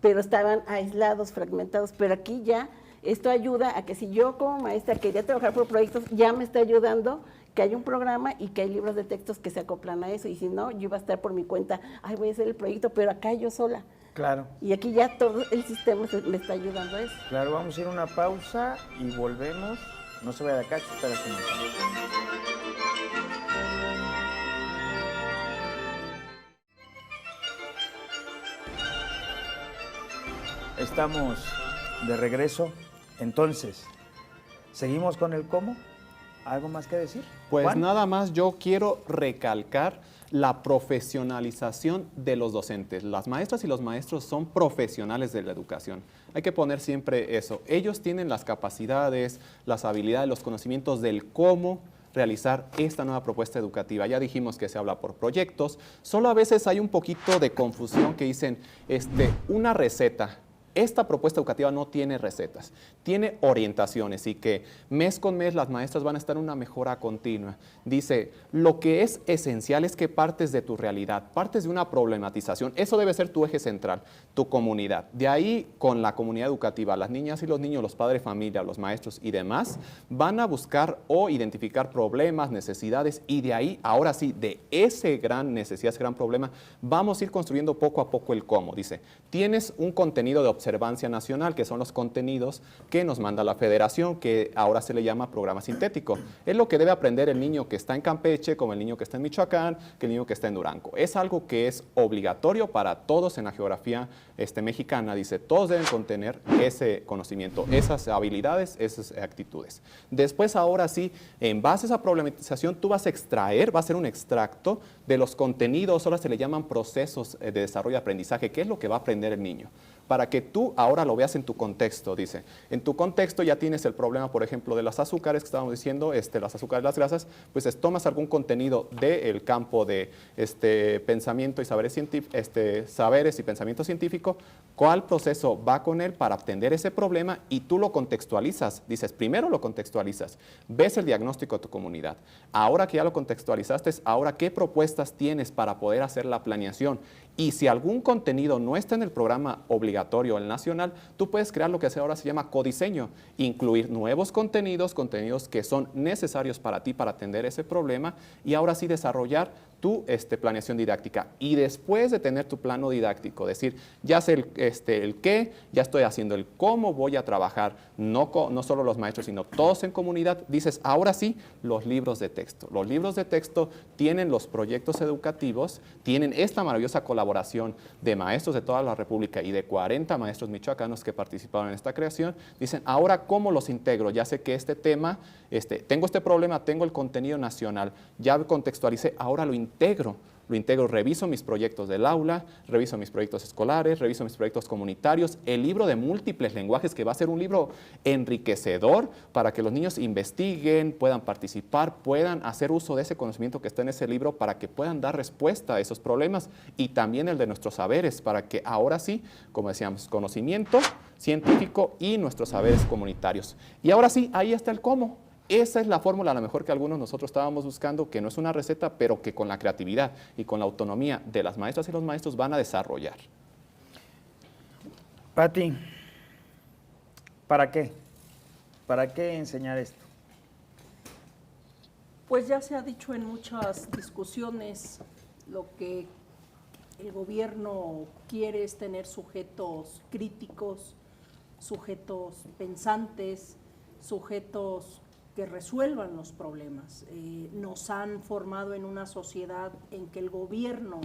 pero estaban aislados, fragmentados, pero aquí ya esto ayuda a que si yo como maestra quería trabajar por proyectos, ya me está ayudando que hay un programa y que hay libros de textos que se acoplan a eso, y si no, yo iba a estar por mi cuenta, voy a hacer el proyecto, pero acá yo sola. Claro. Y aquí ya todo el sistema me está ayudando a eso. Claro, vamos a ir a una pausa y volvemos. No se vaya de acá, espera un momento. Estamos de regreso. Entonces, ¿seguimos con el cómo? ¿Algo más que decir? Pues Juan. nada más, yo quiero recalcar la profesionalización de los docentes. Las maestras y los maestros son profesionales de la educación. Hay que poner siempre eso. Ellos tienen las capacidades, las habilidades, los conocimientos del cómo realizar esta nueva propuesta educativa. Ya dijimos que se habla por proyectos. Solo a veces hay un poquito de confusión que dicen, una receta. Esta propuesta educativa no tiene recetas, tiene orientaciones, y que mes con mes las maestras van a estar en una mejora continua. Dice, lo que es esencial es que partes de tu realidad, partes de una problematización. Eso debe ser tu eje central, tu comunidad. De ahí, con la comunidad educativa, las niñas y los niños, los padres de familia, los maestros y demás, van a buscar o identificar problemas, necesidades, y de ahí, ahora sí, de ese gran necesidad, ese gran problema, vamos a ir construyendo poco a poco el cómo. Dice, tienes un contenido de observancia nacional, que son los contenidos que nos manda la Federación, que ahora se le llama programa sintético. Es lo que debe aprender el niño que está en Campeche, como el niño que está en Michoacán, que el niño que está en Durango. Es algo que es obligatorio para todos en la geografía mexicana. Dice, todos deben contener ese conocimiento, esas habilidades, esas actitudes. Después, ahora sí, en base a esa problematización, tú vas a extraer, va a ser un extracto de los contenidos, ahora se le llaman procesos de desarrollo y aprendizaje, que es lo que va a aprender el niño, para que tú ahora lo veas en tu contexto. Dice, en tu contexto ya tienes el problema, por ejemplo, de las azúcares que estábamos diciendo, las azúcares, las grasas, pues tomas algún contenido del campo de pensamiento y saberes y pensamiento científico, cuál proceso va con él para atender ese problema, y tú lo contextualizas. Dices, primero lo contextualizas, ves el diagnóstico de tu comunidad. Ahora que ya lo contextualizaste, ahora qué propuestas tienes para poder hacer la planeación. Y si algún contenido no está en el programa obligatorio, el nacional, tú puedes crear lo que ahora se llama codiseño, incluir nuevos contenidos que son necesarios para ti para atender ese problema, y ahora sí desarrollar tu planeación didáctica. Y después de tener tu plano didáctico, decir, ya sé el qué, ya estoy haciendo el cómo voy a trabajar, no solo los maestros, sino todos en comunidad, dices, ahora sí, los libros de texto. Los libros de texto tienen los proyectos educativos, tienen esta maravillosa colaboración de maestros de toda la República y de 40 maestros michoacanos que participaron en esta creación. Dicen, ahora, ¿cómo los integro? Ya sé que este tema, tengo este problema, tengo el contenido nacional, ya contextualicé, ahora lo integro, reviso mis proyectos del aula, reviso mis proyectos escolares, reviso mis proyectos comunitarios, el libro de múltiples lenguajes, que va a ser un libro enriquecedor para que los niños investiguen, puedan participar, puedan hacer uso de ese conocimiento que está en ese libro para que puedan dar respuesta a esos problemas, y también el de nuestros saberes, para que ahora sí, como decíamos, conocimiento científico y nuestros saberes comunitarios. Y ahora sí, ahí está el cómo. Esa es la fórmula a lo mejor que algunos nosotros estábamos buscando, que no es una receta, pero que con la creatividad y con la autonomía de las maestras y los maestros van a desarrollar. Pati, ¿para qué? ¿Para qué enseñar esto? Pues ya se ha dicho en muchas discusiones, lo que el gobierno quiere es tener sujetos críticos, sujetos pensantes, sujetos que resuelvan los problemas. Nos han formado en una sociedad en que el gobierno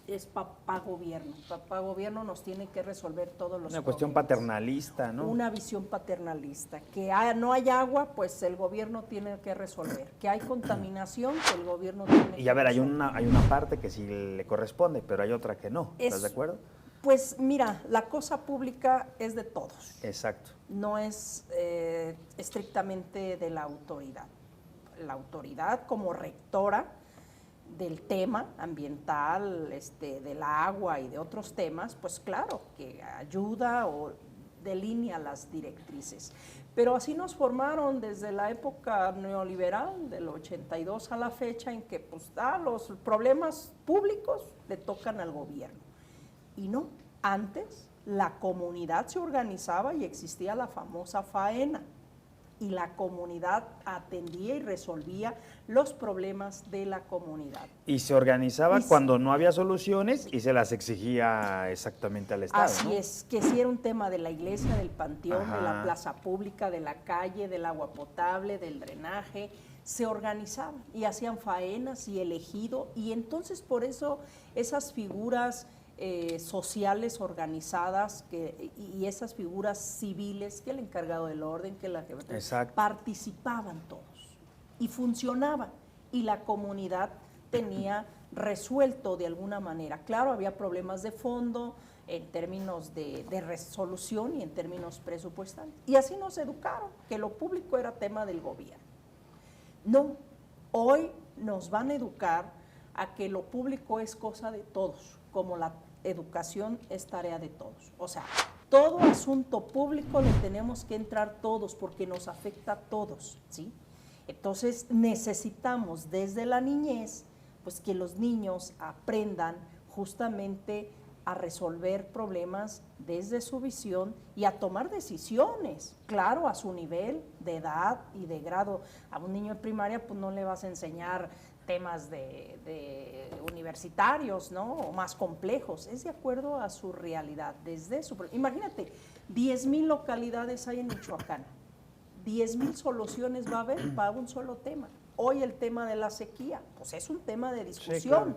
es papá gobierno. Papá gobierno nos tiene que resolver todos los problemas. Una cuestión paternalista, ¿no? Una visión paternalista. Que no hay agua, pues el gobierno tiene que resolver. Que hay contaminación, que el gobierno tiene que resolver. Y a ver, hay una parte que sí le corresponde, pero hay otra que no. ¿Estás de acuerdo? Pues mira, la cosa pública es de todos. Exacto. No es estrictamente de la autoridad. La autoridad como rectora del tema ambiental, del agua y de otros temas, pues claro, que ayuda o delinea las directrices. Pero así nos formaron desde la época neoliberal, del 82 a la fecha, en que pues, los problemas públicos le tocan al gobierno. Y no, antes la comunidad se organizaba y existía la famosa faena. Y la comunidad atendía y resolvía los problemas de la comunidad. Y se organizaba cuando no había soluciones y se las exigía exactamente al Estado, Así ¿no? es, que si era un tema de la iglesia, del panteón, Ajá. de la plaza pública, de la calle, del agua potable, del drenaje, se organizaban y hacían faenas y el ejido, y entonces por eso esas figuras sociales organizadas y esas figuras civiles, que el encargado del orden, que la participaban todos y funcionaban, y la comunidad tenía resuelto de alguna manera. Claro, había problemas de fondo en términos de resolución y en términos presupuestales, y así nos educaron, que lo público era tema del gobierno. No, hoy nos van a educar a que lo público es cosa de todos, como la educación es tarea de todos. O sea, todo asunto público le tenemos que entrar todos porque nos afecta a todos, ¿sí? Entonces necesitamos desde la niñez, pues que los niños aprendan justamente a resolver problemas desde su visión y a tomar decisiones, claro, a su nivel de edad y de grado. A un niño de primaria pues no le vas a enseñar temas de universitarios, ¿no? O más complejos, es de acuerdo a su realidad. Imagínate, 10,000 localidades hay en Michoacán, 10,000 soluciones va a haber para un solo tema. Hoy el tema de la sequía, pues es un tema de discusión. Sí, claro.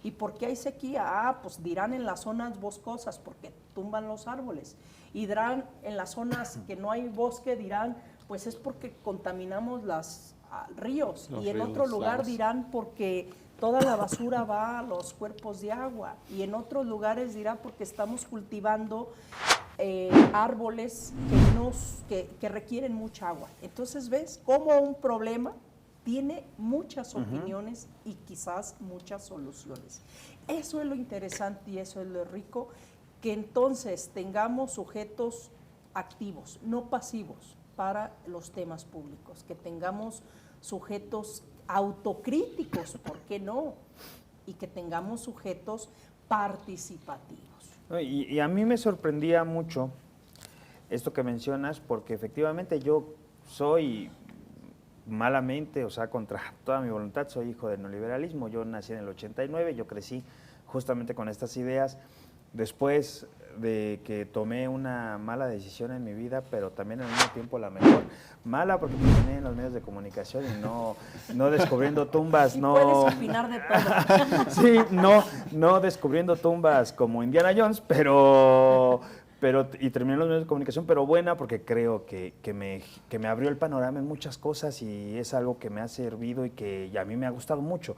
¿Y por qué hay sequía? Pues dirán en las zonas boscosas, porque tumban los árboles. Y dirán en las zonas que no hay bosque, dirán, pues es porque contaminamos los ríos. Y en otro lugar dirán porque toda la basura va a los cuerpos de agua. Y en otros lugares dirán porque estamos cultivando árboles que requieren mucha agua. Entonces, ¿ves cómo un problema tiene muchas opiniones y quizás muchas soluciones? Eso es lo interesante y eso es lo rico, que entonces tengamos sujetos activos, no pasivos, para los temas públicos, que tengamos sujetos autocríticos, ¿por qué no? Y que tengamos sujetos participativos. Y a mí me sorprendía mucho esto que mencionas, porque efectivamente yo soy malamente, o sea, contra toda mi voluntad, soy hijo del neoliberalismo. Yo nací en el 89, yo crecí justamente con estas ideas. Después de que tomé una mala decisión en mi vida, pero también al mismo tiempo la mejor. Mala porque terminé en los medios de comunicación y no descubriendo tumbas, y no... puedes opinar de todo. Sí, no descubriendo tumbas como Indiana Jones, y terminé en los medios de comunicación, pero buena porque creo que me abrió el panorama en muchas cosas y es algo que me ha servido y a mí me ha gustado mucho.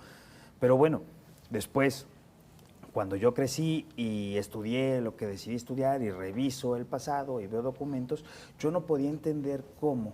Pero bueno, después, cuando yo crecí y estudié lo que decidí estudiar y reviso el pasado y veo documentos, yo no podía entender cómo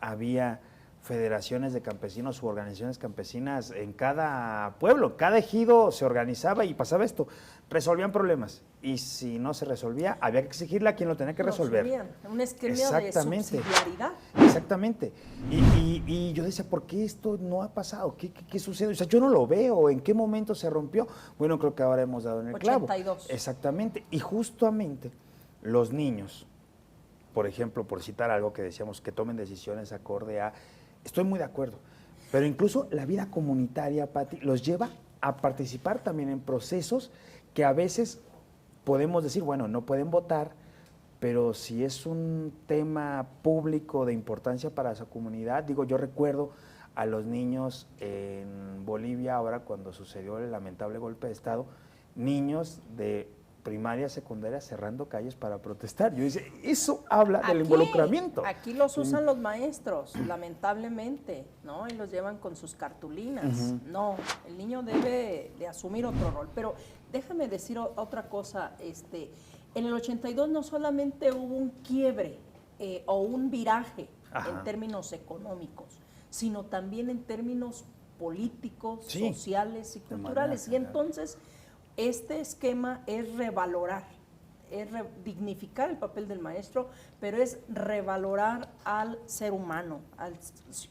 había federaciones de campesinos u organizaciones campesinas en cada pueblo. Cada ejido se organizaba y pasaba esto. Resolvían problemas. Y si no se resolvía, había que exigirle a quien lo tenía que resolver. Un esquema de subsidiariedad. Exactamente. Y yo decía, ¿por qué esto no ha pasado? ¿Qué sucede? O sea, yo no lo veo. ¿En qué momento se rompió? Bueno, creo que ahora hemos dado en el 82. clavo. Exactamente. Y justamente los niños, por ejemplo, por citar algo que decíamos, que tomen decisiones acorde a... Estoy muy de acuerdo, Pero incluso la vida comunitaria, Pati, los lleva a participar también en procesos que a veces podemos decir, bueno, no pueden votar, pero si es un tema público de importancia para su comunidad, digo, yo recuerdo a los niños en Bolivia ahora cuando sucedió el lamentable golpe de Estado, niños de primaria, secundaria cerrando calles para protestar. Yo dice, eso habla del involucramiento. Aquí los usan los maestros, lamentablemente, ¿no? Y los llevan con sus cartulinas. No, el niño debe de asumir otro rol. Pero déjame decir otra cosa, en el 82 no solamente hubo un quiebre o un viraje en términos económicos, sino también en términos políticos, sociales y culturales. Y entonces este esquema es revalorar, es dignificar el papel del maestro, pero es revalorar al ser humano,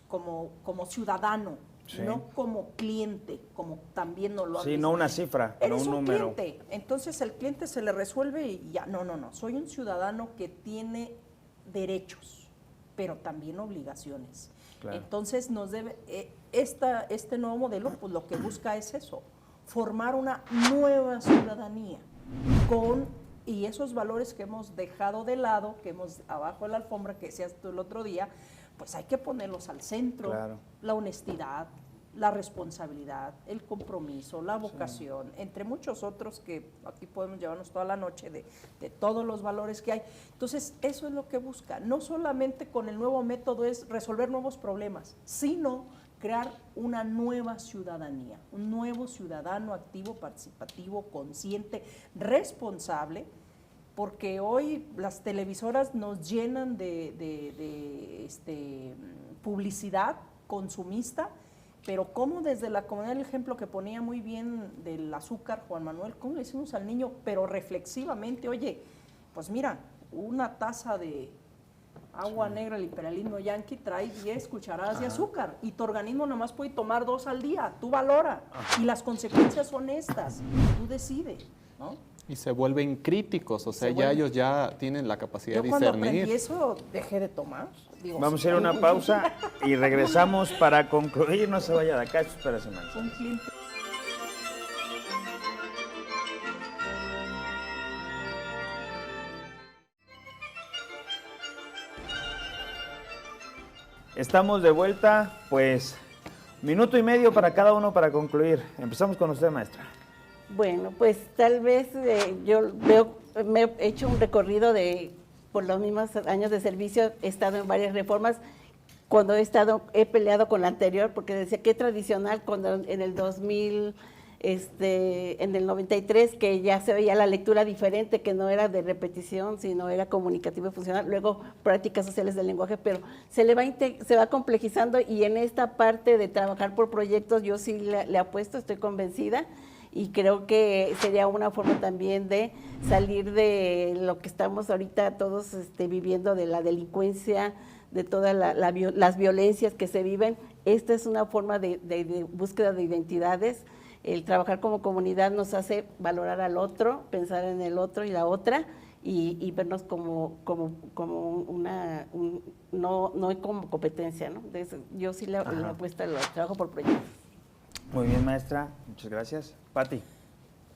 como ciudadano, no como cliente, como también nos lo han dicho. No una cifra, Eres no un número. Cliente. Entonces el cliente se le resuelve y ya, no, soy un ciudadano que tiene derechos, pero también obligaciones. Claro. Entonces nos debe, este nuevo modelo, pues lo que busca es eso, formar una nueva ciudadanía y esos valores que hemos dejado de lado, que hemos abajo de la alfombra, que decías tú el otro día, pues hay que ponerlos al centro. Claro. La honestidad, la responsabilidad, el compromiso, la vocación, entre muchos otros que aquí podemos llevarnos toda la noche de todos los valores que hay. Entonces, eso es lo que busca. No solamente con el nuevo método es resolver nuevos problemas, sino crear una nueva ciudadanía, un nuevo ciudadano activo, participativo, consciente, responsable, porque hoy las televisoras nos llenan de publicidad consumista, pero cómo desde la comunidad, el ejemplo que ponía muy bien del azúcar, Juan Manuel, cómo le decimos al niño, pero reflexivamente, oye, pues mira, una taza de agua negra, el imperialismo yanqui, trae 10 cucharadas de azúcar y tu organismo nomás puede tomar 2 al día, tú valora, y las consecuencias son estas, tú decides, ¿no? Y se vuelven críticos, o sea, ellos ya tienen la capacidad de discernir. Yo cuando aprendí eso, dejé de tomar. Digo, vamos a ir a una pausa y regresamos para concluir. No se vaya de acá, espérese, man. Un cliente. Estamos de vuelta, pues, minuto y medio para cada uno para concluir. Empezamos con usted, maestra. Bueno, pues tal vez me he hecho un recorrido por los mismos años de servicio, he estado en varias reformas. Cuando he peleado con la anterior, porque decía que tradicional, cuando en el 2000, en el 93, que ya se veía la lectura diferente, que no era de repetición, sino era comunicativa y funcional, luego prácticas sociales del lenguaje, pero se va complejizando, y en esta parte de trabajar por proyectos yo sí le apuesto, estoy convencida, y creo que sería una forma también de salir de lo que estamos ahorita todos viviendo, de la delincuencia, de todas las violencias que se viven. Esta es una forma de búsqueda de identidades. El trabajar como comunidad nos hace valorar al otro, pensar en el otro y la otra, y vernos como una, no como competencia, ¿no? Entonces, yo sí le apuesto al trabajo por proyectos. Muy bien, maestra, muchas gracias. Pati.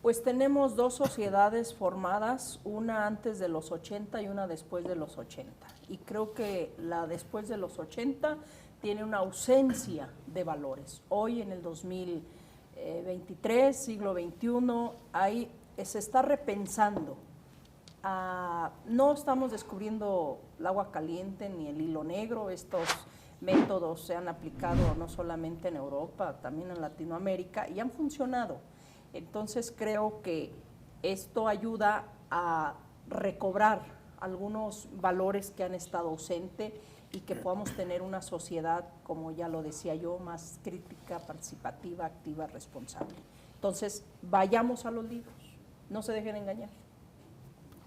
Pues tenemos 2 sociedades formadas, una antes de los 80 y una después de los 80. Y creo que la después de los 80 tiene una ausencia de valores. Hoy en el 2023, siglo XXI, se está repensando. No estamos descubriendo el agua caliente ni el hilo negro. Estos métodos se han aplicado no solamente en Europa, también en Latinoamérica, y han funcionado. Entonces creo que esto ayuda a recobrar algunos valores que han estado ausentes y que podamos tener una sociedad, como ya lo decía yo, más crítica, participativa, activa, responsable. Entonces, vayamos a los libros, no se dejen engañar.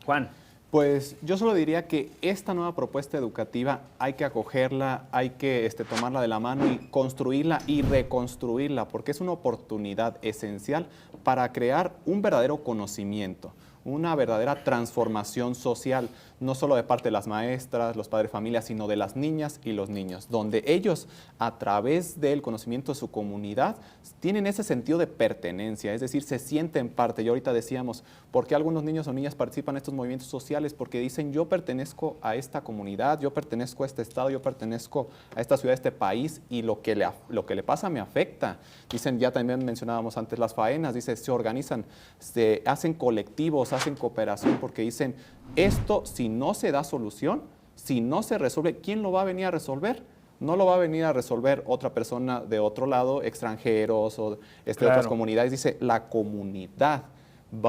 Juan. Pues yo solo diría que esta nueva propuesta educativa hay que acogerla, hay que tomarla de la mano y construirla y reconstruirla, porque es una oportunidad esencial para crear un verdadero conocimiento, una verdadera transformación social, no solo de parte de las maestras, los padres de familia, sino de las niñas y los niños, donde ellos, a través del conocimiento de su comunidad, tienen ese sentido de pertenencia, es decir, se sienten parte. Y ahorita decíamos, ¿por qué algunos niños o niñas participan en estos movimientos sociales? Porque dicen, yo pertenezco a esta comunidad, yo pertenezco a este estado, yo pertenezco a esta ciudad, a este país, y lo que le pasa me afecta. Dicen, ya también mencionábamos antes las faenas, dice, se organizan, se hacen colectivos, hacen cooperación, porque dicen, esto si no se da solución, si no se resuelve, ¿quién lo va a venir a resolver? No lo va a venir a resolver otra persona de otro lado, extranjeros o otras comunidades. Dice, la comunidad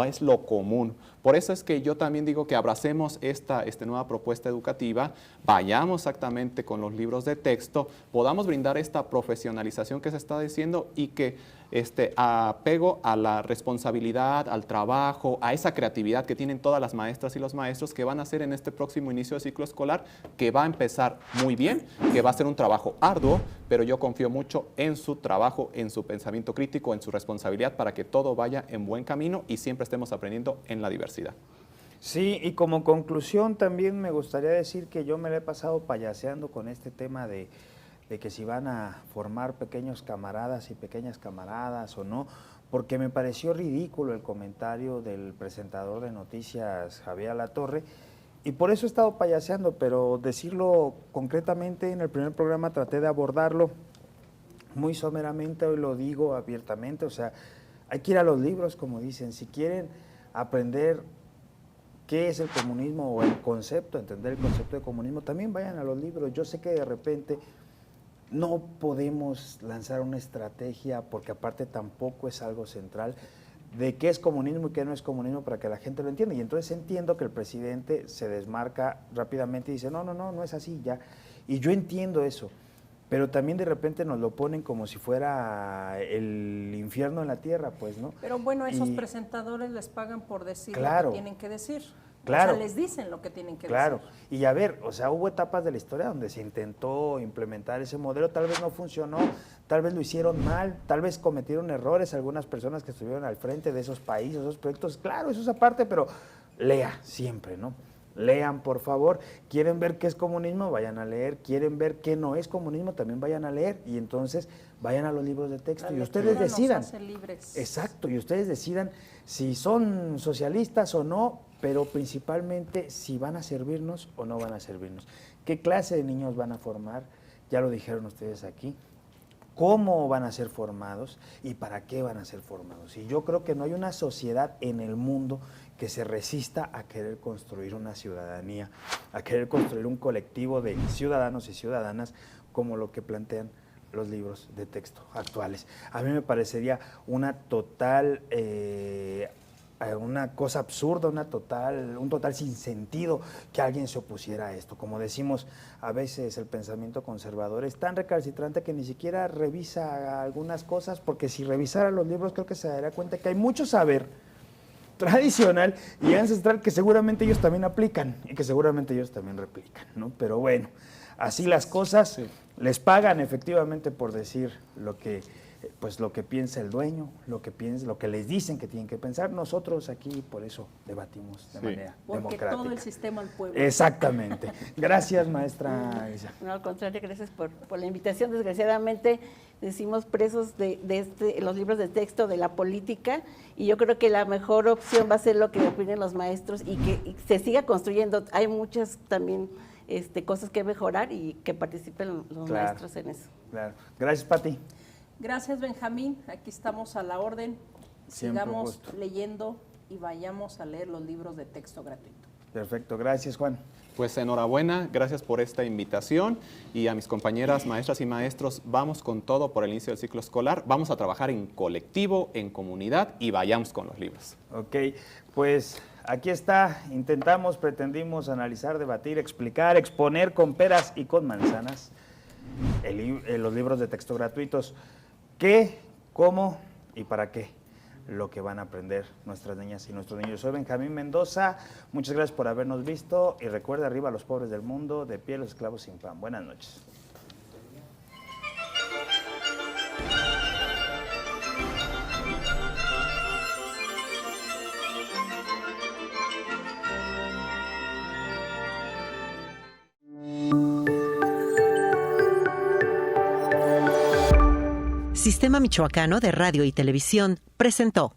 es lo común. Por eso es que yo también digo que abracemos esta nueva propuesta educativa, vayamos exactamente con los libros de texto, podamos brindar esta profesionalización que se está diciendo y que apego a la responsabilidad, al trabajo, a esa creatividad que tienen todas las maestras y los maestros que van a hacer en este próximo inicio de ciclo escolar, que va a empezar muy bien, que va a ser un trabajo arduo, pero yo confío mucho en su trabajo, en su pensamiento crítico, en su responsabilidad para que todo vaya en buen camino y siempre estemos aprendiendo en la diversidad. Sí, y como conclusión también me gustaría decir que yo me la he pasado payaseando con este tema de que si van a formar pequeños camaradas y pequeñas camaradas o no, porque me pareció ridículo el comentario del presentador de noticias Javier Alatorre, y por eso he estado payaseando, pero decirlo concretamente, en el primer programa traté de abordarlo muy someramente, hoy lo digo abiertamente, o sea, hay que ir a los libros, como dicen, si quieren aprender qué es el comunismo o el concepto, entender el concepto de comunismo, también vayan a los libros. Yo sé que de repente no podemos lanzar una estrategia, porque aparte tampoco es algo central, de qué es comunismo y qué no es comunismo para que la gente lo entienda. Y entonces entiendo que el presidente se desmarca rápidamente y dice, no es así ya. Y yo entiendo eso, pero también de repente nos lo ponen como si fuera el infierno en la tierra, pues, ¿no? Pero bueno, esos presentadores les pagan por decir claro, lo que tienen que decir. Claro. O sea, les dicen lo que tienen que decir. Claro, y a ver, o sea, hubo etapas de la historia donde se intentó implementar ese modelo, tal vez no funcionó, tal vez lo hicieron mal, tal vez cometieron errores algunas personas que estuvieron al frente de esos países, esos proyectos, claro, eso es aparte, pero lea siempre, ¿no? Lean, por favor. ¿Quieren ver qué es comunismo? Vayan a leer. ¿Quieren ver qué no es comunismo? También vayan a leer. Y entonces vayan a los libros de texto y ustedes decidan. Nos hace libres. Exacto, y ustedes decidan si son socialistas o no, pero principalmente si van a servirnos o no van a servirnos. ¿Qué clase de niños van a formar? Ya lo dijeron ustedes aquí. ¿Cómo van a ser formados y para qué van a ser formados? Y yo creo que no hay una sociedad en el mundo que se resista a querer construir una ciudadanía, a querer construir un colectivo de ciudadanos y ciudadanas como lo que plantean los libros de texto actuales. A mí me parecería una total, una cosa absurda, un total sinsentido que alguien se opusiera a esto. Como decimos, a veces el pensamiento conservador es tan recalcitrante que ni siquiera revisa algunas cosas, porque si revisara los libros creo que se daría cuenta que hay mucho saber tradicional y ancestral que seguramente ellos también aplican y que seguramente ellos también replican, ¿no? Pero bueno, así las cosas, sí. Les pagan efectivamente por decir lo que piensa el dueño, lo que les dicen que tienen que pensar. Nosotros aquí por eso debatimos de manera democrática. Porque todo el sistema al pueblo. Exactamente. Gracias, maestra Isa. No, al contrario, gracias por la invitación. Desgraciadamente decimos presos de los libros de texto de la política, y yo creo que la mejor opción va a ser lo que opinen los maestros y que se siga construyendo. Hay muchas también cosas que mejorar y que participen los maestros en eso. Claro. Gracias, Pati. Gracias, Benjamín. Aquí estamos a la orden. Sigamos leyendo y vayamos a leer los libros de texto gratuito. Perfecto. Gracias, Juan. Pues enhorabuena, gracias por esta invitación, y a mis compañeras maestras y maestros, vamos con todo por el inicio del ciclo escolar, vamos a trabajar en colectivo, en comunidad, y vayamos con los libros. Ok, pues aquí está, pretendimos analizar, debatir, explicar, exponer con peras y con manzanas los libros de texto gratuitos. ¿Qué, cómo y para qué? Lo que van a aprender nuestras niñas y nuestros niños. Soy Benjamín Mendoza, muchas gracias por habernos visto y recuerda, arriba los pobres del mundo, de pie los esclavos sin pan. Buenas noches. Sistema Michoacano de Radio y Televisión presentó